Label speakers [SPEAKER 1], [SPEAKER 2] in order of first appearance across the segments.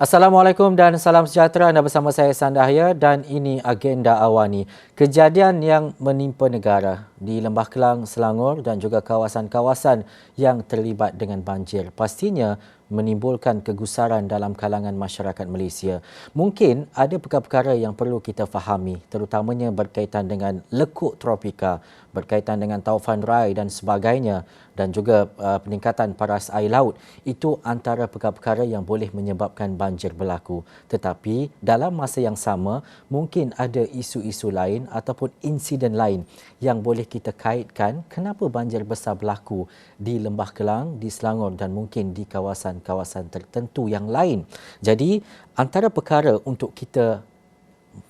[SPEAKER 1] Assalamualaikum dan salam sejahtera. Anda bersama saya Sandahya dan ini agenda awani. Kejadian yang menimpa negara di Lembah Kelang, Selangor dan juga kawasan-kawasan yang terlibat dengan banjir pastinya menimbulkan kegusaran dalam kalangan masyarakat Malaysia. Mungkin ada perkara-perkara yang perlu kita fahami, terutamanya berkaitan dengan lekuk tropika, berkaitan dengan taufan rai dan sebagainya dan juga peningkatan paras air laut. Itu antara perkara-perkara yang boleh menyebabkan banjir berlaku. Tetapi dalam masa yang sama, mungkin ada isu-isu lain ataupun insiden lain yang boleh kita kaitkan kenapa banjir besar berlaku di Lembah Kelang, di Selangor dan mungkin di kawasan-kawasan tertentu yang lain. Jadi, antara perkara untuk kita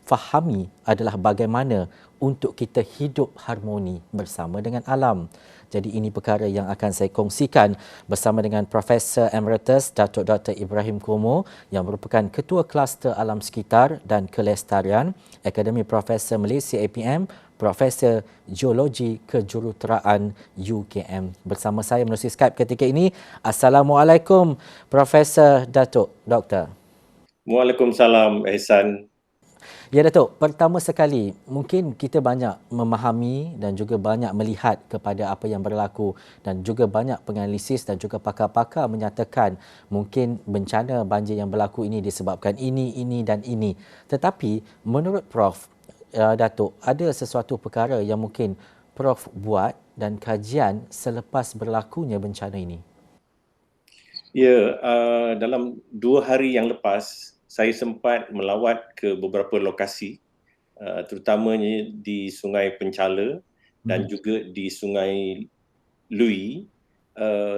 [SPEAKER 1] fahami adalah bagaimana untuk kita hidup harmoni bersama dengan alam. Jadi ini perkara yang akan saya kongsikan bersama dengan Profesor Emeritus Datuk Dr. Ibrahim Kumo yang merupakan Ketua Kluster Alam Sekitar dan Kelestarian Akademi Profesor Malaysia APM, Profesor Geologi Kejuruteraan UKM. Bersama saya melalui Skype ketika ini. Assalamualaikum Profesor Datuk Doktor.
[SPEAKER 2] Waalaikumsalam, Ehsan.
[SPEAKER 1] Ya Datuk, pertama sekali mungkin kita banyak memahami dan juga banyak melihat kepada apa yang berlaku dan juga banyak penganalisis dan juga pakar-pakar menyatakan mungkin bencana banjir yang berlaku ini disebabkan ini dan ini. Tetapi menurut Prof, Datuk, ada sesuatu perkara yang mungkin Prof buat dan kajian selepas berlakunya bencana ini?
[SPEAKER 2] Ya, dalam 2 hari yang lepas, saya sempat melawat ke beberapa lokasi, terutamanya di Sungai Penchala dan juga di Sungai Lui.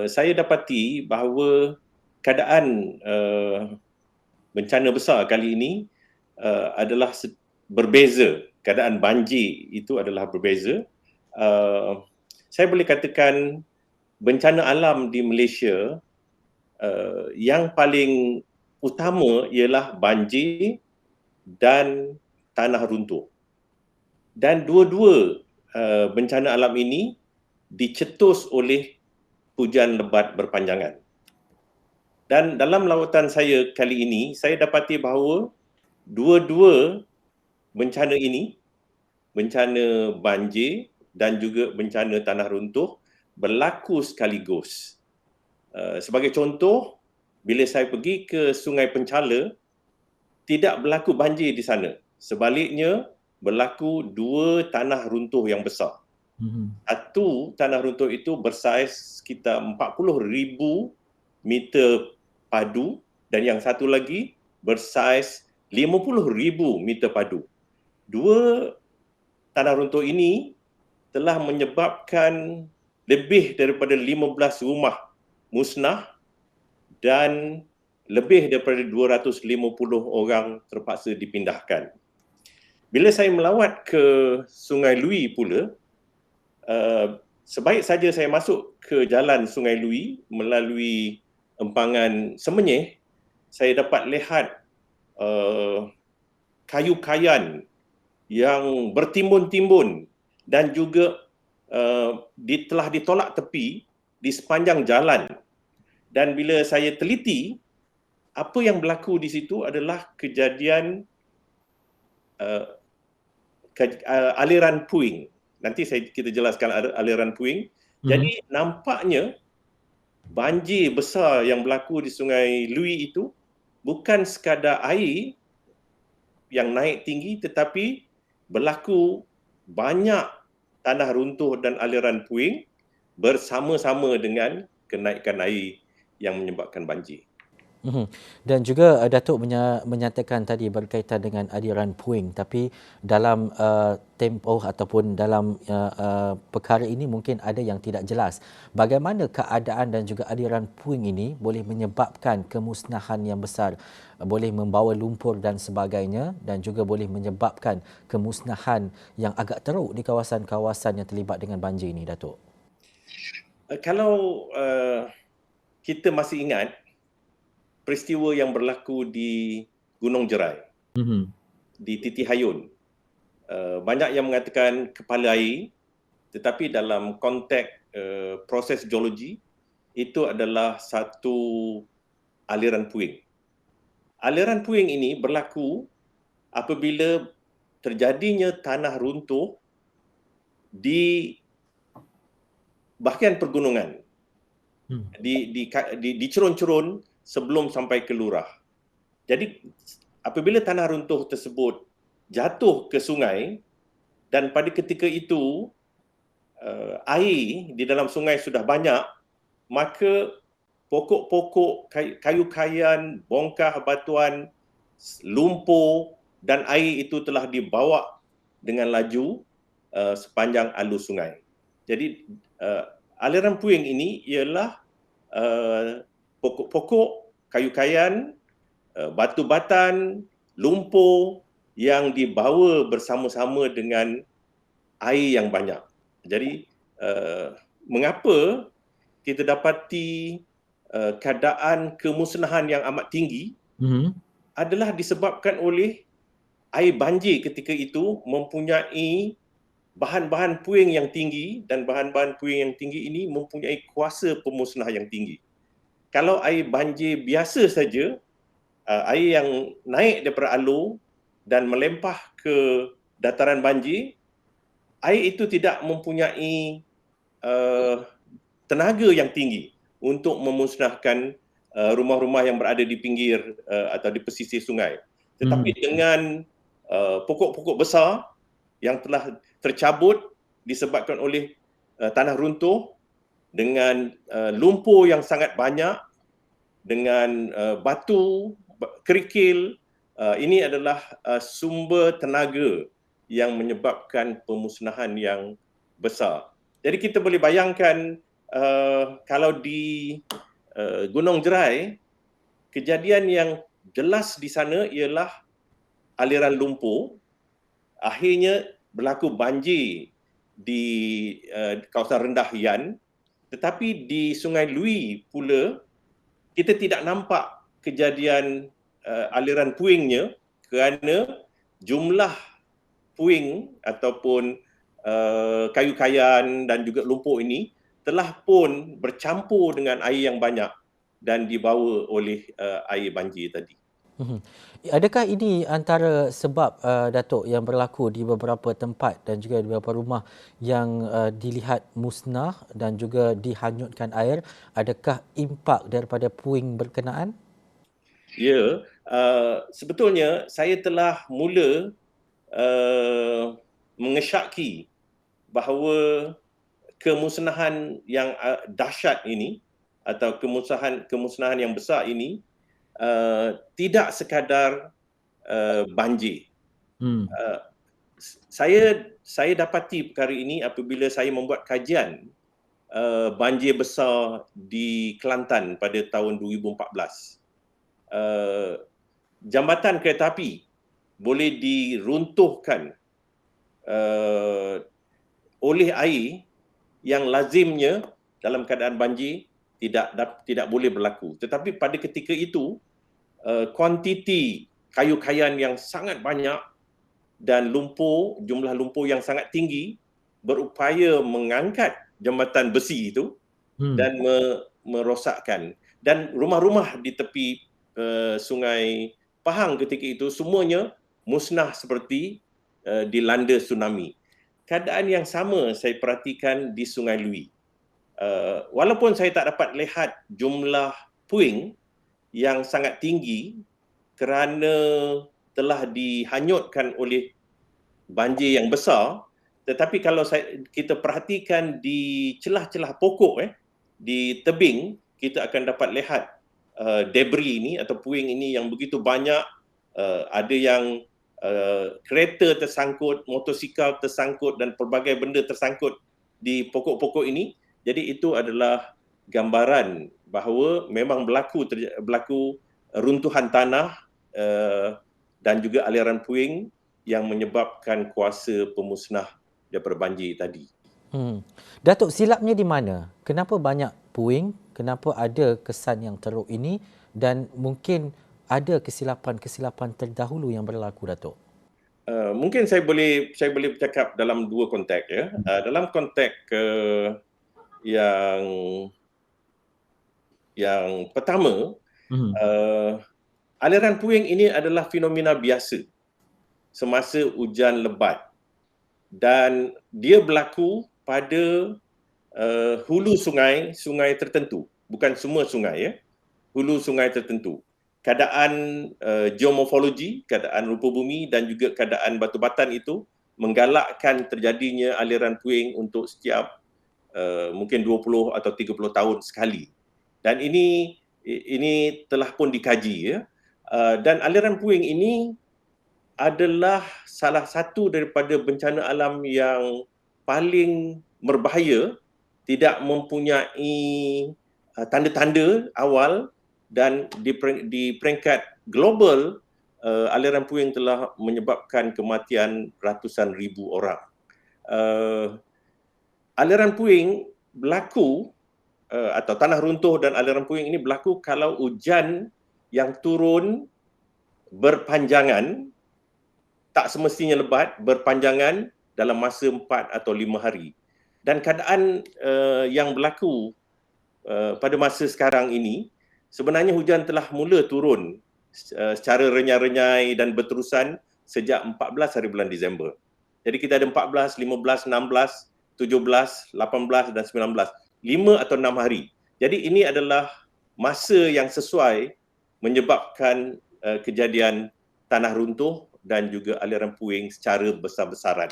[SPEAKER 2] Saya dapati bahawa keadaan bencana besar kali ini adalah berbeza. Keadaan banjir itu adalah berbeza. Saya boleh katakan bencana alam di Malaysia yang paling utama ialah banjir dan tanah runtuh. Dan dua-dua bencana alam ini dicetus oleh hujan lebat berpanjangan. Dan dalam lawatan saya kali ini, saya dapati bahawa dua-dua bencana ini, bencana banjir dan juga bencana tanah runtuh, berlaku sekaligus. Sebagai contoh, bila saya pergi ke Sungai Penchala, tidak berlaku banjir di sana. Sebaliknya, berlaku 2 tanah runtuh yang besar. Satu tanah runtuh itu bersaiz sekitar 40,000 meter padu dan yang satu lagi bersaiz 50,000 meter padu. 2 tanah runtuh ini telah menyebabkan lebih daripada 15 rumah musnah dan lebih daripada 250 orang terpaksa dipindahkan. Bila saya melawat ke Sungai Lui pula, sebaik saja saya masuk ke jalan Sungai Lui melalui empangan Semenyih, saya dapat lihat kayu kayan yang bertimbun-timbun dan juga telah ditolak tepi di sepanjang jalan. Dan bila saya teliti, apa yang berlaku di situ adalah kejadian aliran puing. Nanti kita jelaskan aliran puing. Jadi nampaknya banjir besar yang berlaku di Sungai Lui itu bukan sekadar air yang naik tinggi, tetapi berlaku banyak tanah runtuh dan aliran puing bersama-sama dengan kenaikan air yang menyebabkan banjir.
[SPEAKER 1] Dan juga Datuk menyatakan tadi berkaitan dengan aliran puing, tapi dalam tempoh ataupun dalam perkara ini mungkin ada yang tidak jelas. Bagaimana keadaan dan juga aliran puing ini boleh menyebabkan kemusnahan yang besar, boleh membawa lumpur dan sebagainya dan juga boleh menyebabkan kemusnahan yang agak teruk di kawasan-kawasan yang terlibat dengan banjir ini, Datuk?
[SPEAKER 2] Kalau kita masih ingat peristiwa yang berlaku di Gunung Jerai, di Titi Hayun. Banyak yang mengatakan kepala air, tetapi dalam konteks proses geologi, itu adalah satu aliran puing. aliran puing ini berlaku apabila terjadinya tanah runtuh di bahagian pergunungan, di cerun-cerun sebelum sampai ke lurah. Jadi apabila tanah runtuh tersebut jatuh ke sungai dan pada ketika itu air di dalam sungai sudah banyak, maka pokok-pokok, kayu-kayan, bongkah batuan, lumpur dan air itu telah dibawa dengan laju sepanjang alur sungai. Jadi aliran puing ini ialah pokok-pokok, kayu-kayan, batu batan, lumpur yang dibawa bersama-sama dengan air yang banyak. Jadi mengapa kita dapati keadaan kemusnahan yang amat tinggi adalah disebabkan oleh air banjir ketika itu mempunyai bahan-bahan puing yang tinggi, dan bahan-bahan puing yang tinggi ini mempunyai kuasa pemusnah yang tinggi. Kalau air banjir biasa saja, air yang naik daripada alur dan melempah ke dataran banjir, air itu tidak mempunyai tenaga yang tinggi untuk memusnahkan rumah-rumah yang berada di pinggir atau di pesisir sungai. Tetapi dengan pokok-pokok besar yang telah tercabut disebabkan oleh tanah runtuh, dengan lumpur yang sangat banyak, dengan batu, kerikil, ini adalah sumber tenaga yang menyebabkan pemusnahan yang besar. Jadi kita boleh bayangkan kalau di Gunung Jerai, kejadian yang jelas di sana ialah aliran lumpur. Akhirnya berlaku banjir di kawasan rendah Yan, tetapi di Sungai Lui pula kita tidak nampak kejadian aliran puingnya kerana jumlah puing ataupun kayu-kayan dan juga lumpur ini telah pun bercampur dengan air yang banyak dan dibawa oleh air banjir tadi.
[SPEAKER 1] Adakah ini antara sebab Datuk yang berlaku di beberapa tempat dan juga di beberapa rumah yang dilihat musnah dan juga dihanyutkan air? Adakah impak daripada puing berkenaan?
[SPEAKER 2] Ya, sebetulnya saya telah mula mengesyaki bahawa kemusnahan yang dahsyat ini atau kemusnahan yang besar ini tidak sekadar banjir. Saya dapati perkara ini apabila saya membuat kajian banjir besar di Kelantan pada tahun 2014. Jambatan kereta api boleh diruntuhkan oleh air yang lazimnya dalam keadaan banjir tidak boleh berlaku. Tetapi pada ketika itu, kuantiti kayu-kayan yang sangat banyak dan jumlah lumpur yang sangat tinggi berupaya mengangkat jambatan besi itu dan merosakkan. Dan rumah-rumah di tepi Sungai Pahang ketika itu semuanya musnah seperti dilanda tsunami. Keadaan yang sama saya perhatikan di Sungai Lui. Walaupun saya tak dapat lihat jumlah puing yang sangat tinggi kerana telah dihanyutkan oleh banjir yang besar, tetapi kalau kita perhatikan di celah-celah pokok di tebing, kita akan dapat lihat debris ini atau puing ini yang begitu banyak. Ada yang kereta tersangkut, motosikal tersangkut dan pelbagai benda tersangkut di pokok-pokok ini. Jadi itu adalah gambaran bahawa memang berlaku runtuhan tanah dan juga aliran puing yang menyebabkan kuasa pemusnah daripada banjir tadi.
[SPEAKER 1] Datuk, silapnya di mana? Kenapa banyak puing? Kenapa ada kesan yang teruk ini? Dan mungkin ada kesilapan-kesilapan terdahulu yang berlaku, Datuk?
[SPEAKER 2] Mungkin saya boleh bercakap dalam dua konteks ya. Dalam konteks yang pertama, aliran puing ini adalah fenomena biasa semasa hujan lebat dan dia berlaku pada hulu sungai tertentu, bukan semua sungai ya, hulu sungai tertentu. Keadaan geomorfologi, keadaan rupa bumi dan juga keadaan batu batan itu menggalakkan terjadinya aliran puing untuk setiap mungkin 20 atau 30 tahun sekali. Dan ini telah pun dikaji ya. Dan aliran puing ini adalah salah satu daripada bencana alam yang paling berbahaya, tidak mempunyai tanda-tanda awal dan di peringkat global aliran puing telah menyebabkan kematian ratusan ribu orang. Aliran puing berlaku atau tanah runtuh dan aliran puing ini berlaku kalau hujan yang turun berpanjangan, tak semestinya lebat, berpanjangan dalam masa 4 atau 5 hari. Dan keadaan yang berlaku pada masa sekarang ini, sebenarnya hujan telah mula turun secara renyai-renyai dan berterusan sejak 14 hari bulan Disember. Jadi kita ada 14, 15, 16, 17, 18 dan 19. 5 atau 6 hari. Jadi ini adalah masa yang sesuai menyebabkan kejadian tanah runtuh dan juga aliran puing secara besar-besaran.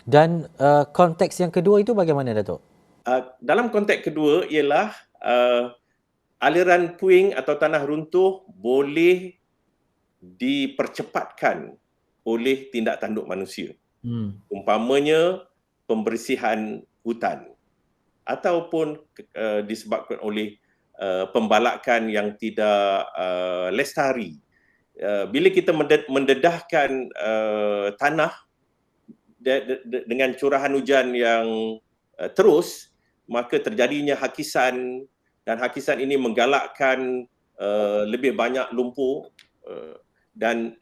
[SPEAKER 1] Dan konteks yang kedua itu bagaimana, Datuk?
[SPEAKER 2] Dalam konteks kedua ialah aliran puing atau tanah runtuh boleh dipercepatkan oleh tindak tanduk manusia. Umpamanya pembersihan hutan ataupun disebabkan oleh pembalakan yang tidak lestari. Bila kita mendedahkan tanah dengan curahan hujan yang terus, maka terjadinya hakisan dan hakisan ini menggalakkan lebih banyak lumpur dan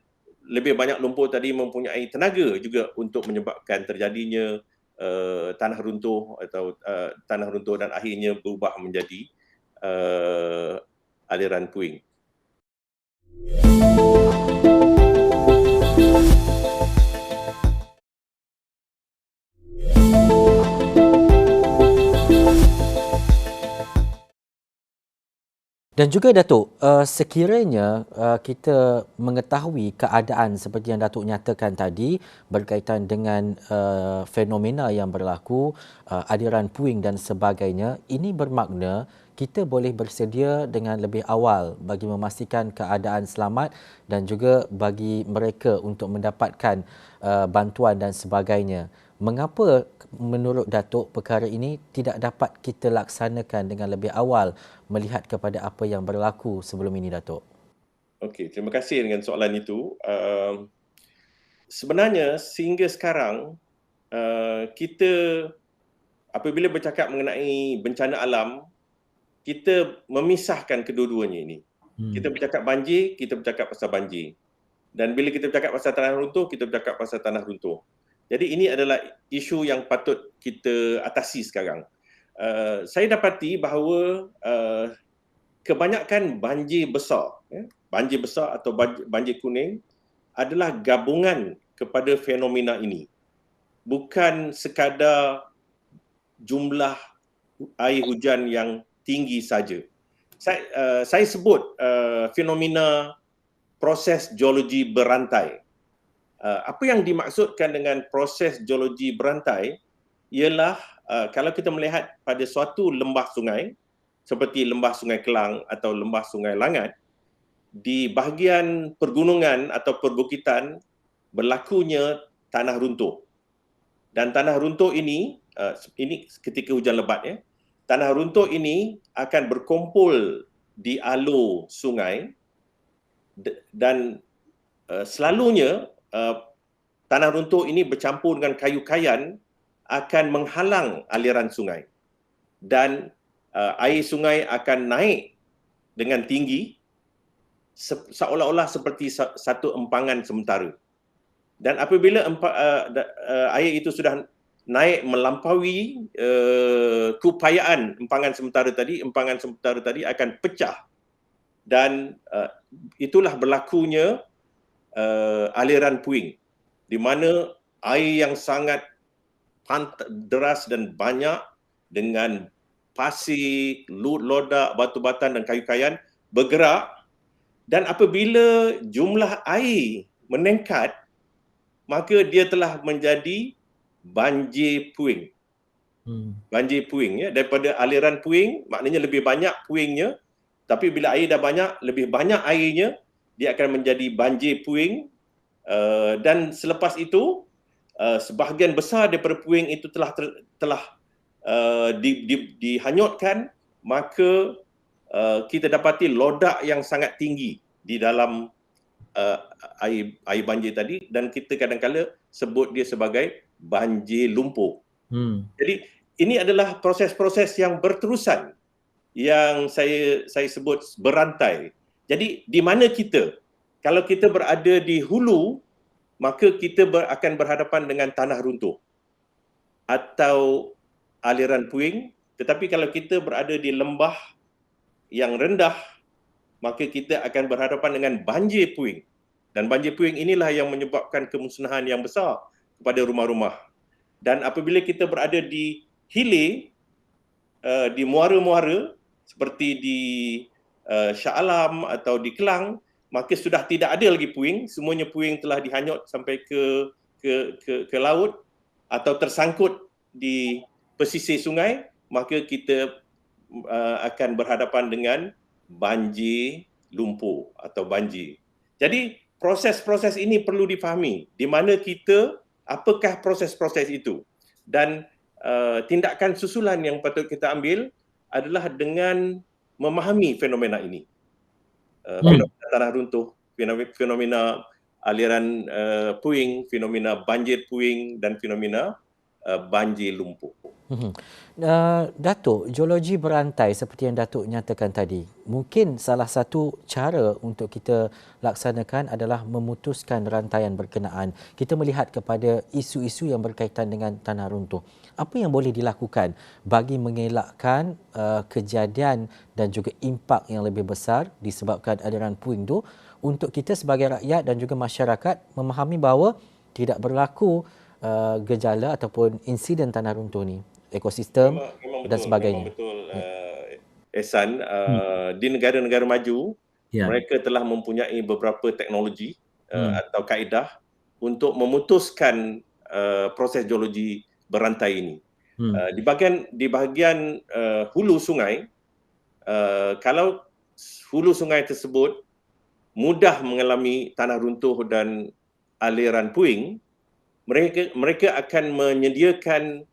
[SPEAKER 2] lebih banyak lumpur tadi mempunyai tenaga juga untuk menyebabkan terjadinya tanah runtuh atau tanah runtuh dan akhirnya berubah menjadi aliran puing.
[SPEAKER 1] Dan juga Datuk, sekiranya kita mengetahui keadaan seperti yang Datuk nyatakan tadi berkaitan dengan fenomena yang berlaku, aliran puing dan sebagainya, ini bermakna kita boleh bersedia dengan lebih awal bagi memastikan keadaan selamat dan juga bagi mereka untuk mendapatkan bantuan dan sebagainya. Mengapa menurut Datuk perkara ini tidak dapat kita laksanakan dengan lebih awal melihat kepada apa yang berlaku sebelum ini, Datuk?
[SPEAKER 2] Okey, terima kasih dengan soalan itu. Sebenarnya sehingga sekarang kita apabila bercakap mengenai bencana alam, kita memisahkan kedua-duanya ini. Kita bercakap banjir, kita bercakap pasal banjir. Dan bila kita bercakap pasal tanah runtuh, kita bercakap pasal tanah runtuh. Jadi ini adalah isu yang patut kita atasi sekarang. Saya dapati bahawa kebanyakan banjir besar atau banjir kuning adalah gabungan kepada fenomena ini. Bukan sekadar jumlah air hujan yang tinggi saja. Saya sebut fenomena proses geologi berantai. Apa yang dimaksudkan dengan proses geologi berantai ialah kalau kita melihat pada suatu lembah sungai seperti lembah Sungai Kelang atau lembah Sungai Langat, di bahagian pergunungan atau perbukitan berlakunya tanah runtuh. Dan tanah runtuh ini ketika hujan lebat ya, tanah runtuh ini akan berkumpul di alur sungai dan selalunya tanah runtuh ini bercampur dengan kayu kayan akan menghalang aliran sungai dan air sungai akan naik dengan tinggi seolah-olah seperti satu empangan sementara. Dan apabila air itu sudah naik melampaui keupayaan empangan sementara tadi akan pecah dan itulah berlakunya aliran puing di mana air yang sangat deras dan banyak dengan pasir, lodak, batu-batan dan kayu-kayan bergerak, dan apabila jumlah air meningkat, maka dia telah menjadi banjir puing. Banjir puing, ya, daripada aliran puing, maknanya lebih banyak puingnya, tapi bila air dah banyak, lebih banyak airnya, dia akan menjadi banjir puing. Dan selepas itu, sebahagian besar daripada puing itu telah dihanyutkan, maka kita dapati lodak yang sangat tinggi di dalam air banjir tadi, dan kita kadang-kala sebut dia sebagai banjir lumpur. Jadi ini adalah proses-proses yang berterusan yang saya sebut berantai. Jadi di mana kita? Kalau kita berada di hulu, maka kita akan berhadapan dengan tanah runtuh atau aliran puing. Tetapi kalau kita berada di lembah yang rendah, maka kita akan berhadapan dengan banjir puing. Dan banjir puing inilah yang menyebabkan kemusnahan yang besar kepada rumah-rumah. Dan apabila kita berada di hilir, di muara-muara seperti di Shah Alam atau di Kelang, maka sudah tidak ada lagi puing, semuanya puing telah dihanyut sampai ke laut atau tersangkut di pesisir sungai, maka kita akan berhadapan dengan banjir lumpur atau banjir. Jadi proses-proses ini perlu difahami, di mana kita, apakah proses-proses itu, dan tindakan susulan yang patut kita ambil adalah dengan memahami fenomena ini. Fenomena tanah runtuh, fenomena aliran puing, fenomena banjir puing, dan fenomena banjir lumpur.
[SPEAKER 1] Datuk, geologi berantai seperti yang Datuk nyatakan tadi, mungkin salah satu cara untuk kita laksanakan adalah memutuskan rantaian berkenaan. Kita melihat kepada isu-isu yang berkaitan dengan tanah runtuh. Apa yang boleh dilakukan bagi mengelakkan kejadian dan juga impak yang lebih besar disebabkan aliran puing itu, untuk kita sebagai rakyat dan juga masyarakat memahami bahawa tidak berlaku gejala ataupun insiden tanah runtuh ni, ekosistem
[SPEAKER 2] memang
[SPEAKER 1] dan
[SPEAKER 2] betul,
[SPEAKER 1] sebagainya.
[SPEAKER 2] Memang betul, Ehsan. Di negara-negara maju, mereka telah mempunyai beberapa teknologi atau kaedah untuk memutuskan proses geologi berantai ini. Di bahagian hulu sungai, kalau hulu sungai tersebut mudah mengalami tanah runtuh dan aliran puing, mereka akan menyediakan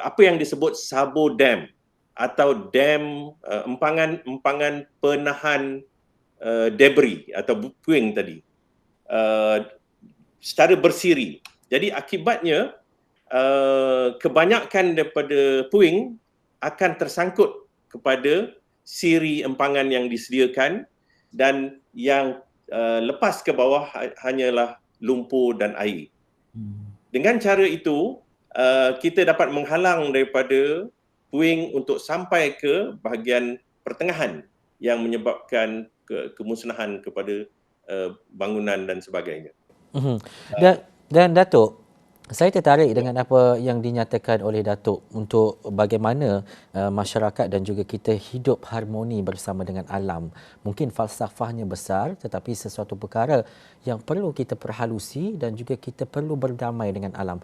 [SPEAKER 2] apa yang disebut sabo dam atau dam empangan penahan debris atau puing tadi secara bersiri. Jadi akibatnya kebanyakan daripada puing akan tersangkut kepada siri empangan yang disediakan, dan yang lepas ke bawah hanyalah lumpur dan air. Dengan cara itu, kita dapat menghalang daripada puing untuk sampai ke bahagian pertengahan yang menyebabkan kemusnahan kepada bangunan dan sebagainya.
[SPEAKER 1] Dan Datuk, saya tertarik dengan apa yang dinyatakan oleh Datuk untuk bagaimana masyarakat dan juga kita hidup harmoni bersama dengan alam. Mungkin falsafahnya besar, tetapi sesuatu perkara yang perlu kita perhalusi dan juga kita perlu berdamai dengan alam.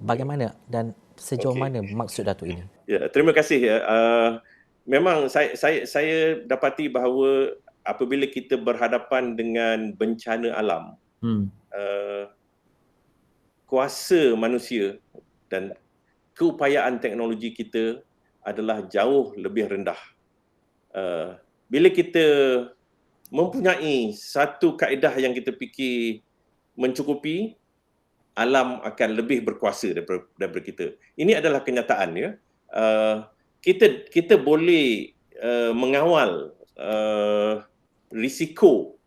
[SPEAKER 1] Bagaimana dan sejauh mana maksud Datuk ini?
[SPEAKER 2] Ya, terima kasih. Memang saya dapati bahawa apabila kita berhadapan dengan bencana alam, kuasa manusia dan keupayaan teknologi kita adalah jauh lebih rendah. Bila kita mempunyai satu kaedah yang kita fikir mencukupi, alam akan lebih berkuasa daripada kita. Ini adalah kenyataan, ya. Kita boleh mengawal risiko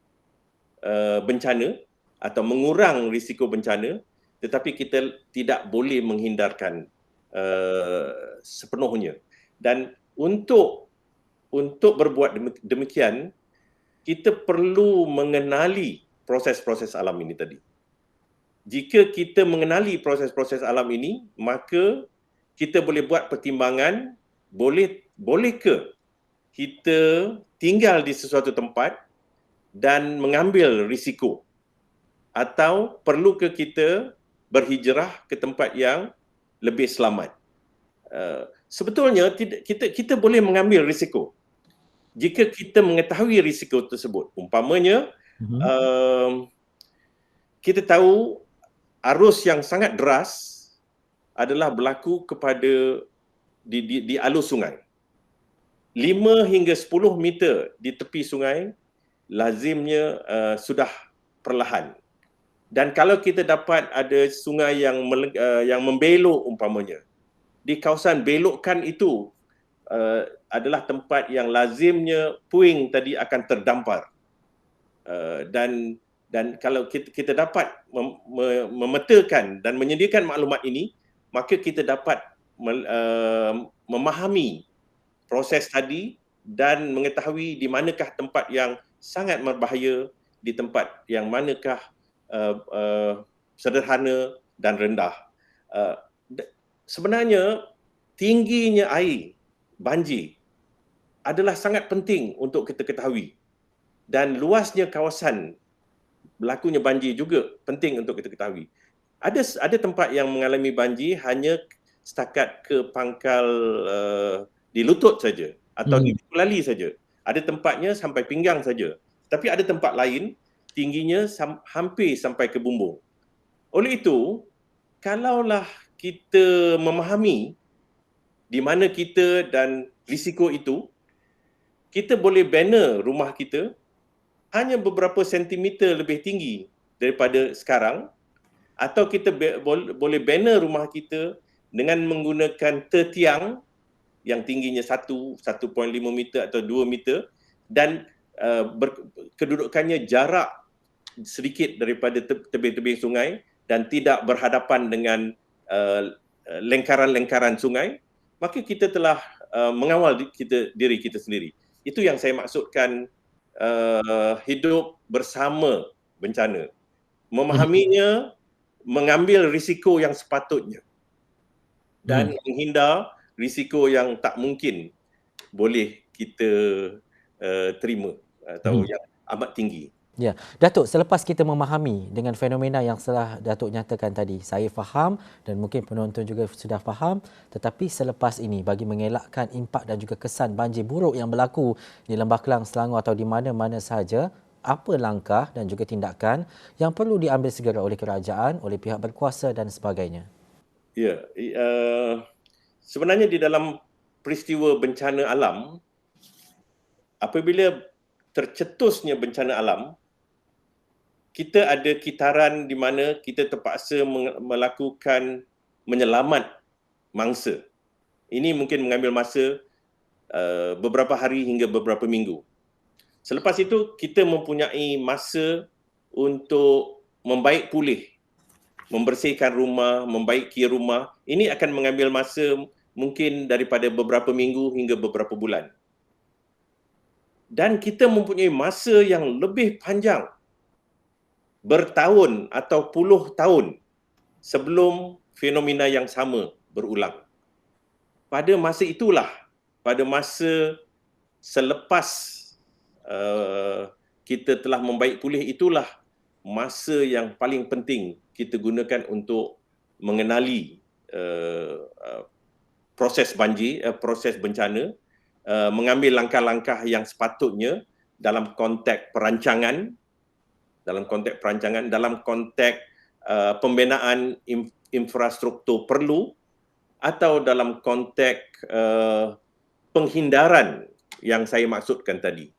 [SPEAKER 2] bencana atau mengurang risiko bencana, tetapi kita tidak boleh menghindarkan sepenuhnya. Dan untuk berbuat demikian, kita perlu mengenali proses-proses alam ini tadi. Jika kita mengenali proses-proses alam ini, maka kita boleh buat pertimbangan, bolehkah kita tinggal di sesuatu tempat dan mengambil risiko, atau perlukah kita berhijrah ke tempat yang lebih selamat. Sebetulnya kita boleh mengambil risiko jika kita mengetahui risiko tersebut. Umpamanya kita tahu arus yang sangat deras adalah berlaku kepada di alur sungai. 5 hingga 10 meter di tepi sungai lazimnya sudah perlahan. Dan kalau kita dapat ada sungai yang membelok umpamanya, di kawasan belokan itu adalah tempat yang lazimnya puing tadi akan terdampar. Dan kalau kita dapat memetakan dan menyediakan maklumat ini, maka kita dapat memahami proses tadi dan mengetahui di manakah tempat yang sangat berbahaya, di tempat yang manakah sederhana dan rendah. Sebenarnya tingginya air banjir adalah sangat penting untuk kita ketahui, dan luasnya kawasan berlakunya banjir juga penting untuk kita ketahui. Ada tempat yang mengalami banjir hanya setakat ke pangkal di lutut saja atau di lali saja. Ada tempatnya sampai pinggang saja. Tapi ada tempat lain tingginya hampir sampai ke bumbung. Oleh itu, kalaulah kita memahami di mana kita dan risiko itu, kita boleh bina rumah kita hanya beberapa sentimeter lebih tinggi daripada sekarang, atau kita boleh bina rumah kita dengan menggunakan tertiang yang tingginya 1.5 meter atau 2 meter dan kedudukannya jarak sedikit daripada tebing-tebing sungai dan tidak berhadapan dengan lengkaran-lengkaran sungai, maka kita telah mengawal diri kita sendiri. Itu yang saya maksudkan hidup bersama bencana. Memahaminya, mengambil risiko yang sepatutnya dan menghindar risiko yang tak mungkin boleh kita terima atau yang amat tinggi.
[SPEAKER 1] Ya, Datuk, selepas kita memahami dengan fenomena yang telah Datuk nyatakan tadi, saya faham dan mungkin penonton juga sudah faham, tetapi selepas ini bagi mengelakkan impak dan juga kesan banjir buruk yang berlaku di Lembah Kelang, Selangor atau di mana-mana sahaja, apa langkah dan juga tindakan yang perlu diambil segera oleh kerajaan, oleh pihak berkuasa dan sebagainya?
[SPEAKER 2] Ya, sebenarnya di dalam peristiwa bencana alam, apabila tercetusnya bencana alam, kita ada kitaran di mana kita terpaksa melakukan menyelamat mangsa. Ini mungkin mengambil masa beberapa hari hingga beberapa minggu. Selepas itu, kita mempunyai masa untuk membaik pulih, membersihkan rumah, membaiki rumah. Ini akan mengambil masa mungkin daripada beberapa minggu hingga beberapa bulan. Dan kita mempunyai masa yang lebih panjang, bertahun atau puluh tahun sebelum fenomena yang sama berulang. Pada masa itulah, pada masa selepas kita telah membaik pulih itulah masa yang paling penting kita gunakan untuk mengenali proses banjir, proses bencana, mengambil langkah-langkah yang sepatutnya dalam konteks perancangan, dalam konteks pembinaan infrastruktur perlu, atau dalam konteks penghindaran yang saya maksudkan tadi.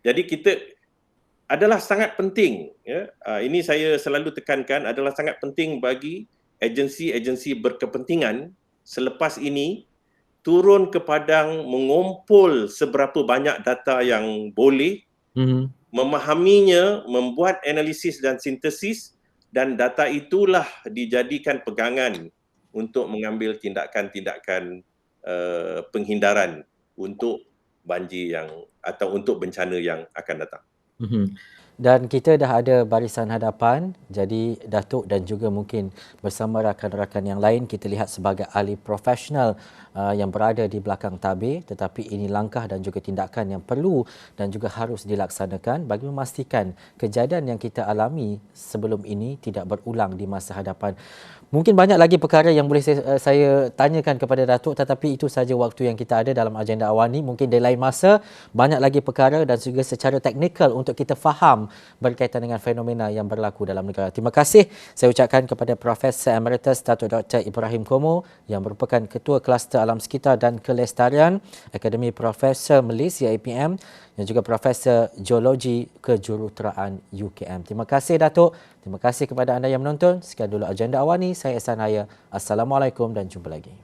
[SPEAKER 2] Jadi kita adalah sangat penting, ya, ini saya selalu tekankan, adalah sangat penting bagi agensi-agensi berkepentingan selepas ini turun ke padang, mengumpul seberapa banyak data yang boleh, memahaminya, membuat analisis dan sintesis, dan data itulah dijadikan pegangan untuk mengambil tindakan-tindakan penghindaran untuk banjir atau untuk bencana yang akan datang.
[SPEAKER 1] Mhm. Dan kita dah ada barisan hadapan, jadi Datuk dan juga mungkin bersama rakan-rakan yang lain kita lihat sebagai ahli profesional yang berada di belakang tabir, tetapi ini langkah dan juga tindakan yang perlu dan juga harus dilaksanakan bagi memastikan kejadian yang kita alami sebelum ini tidak berulang di masa hadapan. Mungkin banyak lagi perkara yang boleh saya tanyakan kepada Datuk, tetapi itu saja waktu yang kita ada dalam agenda awal ni. Mungkin di lain masa banyak lagi perkara dan juga secara teknikal untuk kita faham berkaitan dengan fenomena yang berlaku dalam negara. Terima kasih saya ucapkan kepada Profesor Emeritus Datuk Dr. Ibrahim Komo yang merupakan Ketua Kluster Alam Sekitar dan Kelestarian Akademi Profesor Malaysia APM dan juga Profesor Geologi Kejuruteraan UKM. Terima kasih Datuk. Terima kasih kepada anda yang menonton. Sekian dulu agenda awal ni. Saya Ihsan Haya. Assalamualaikum dan jumpa lagi.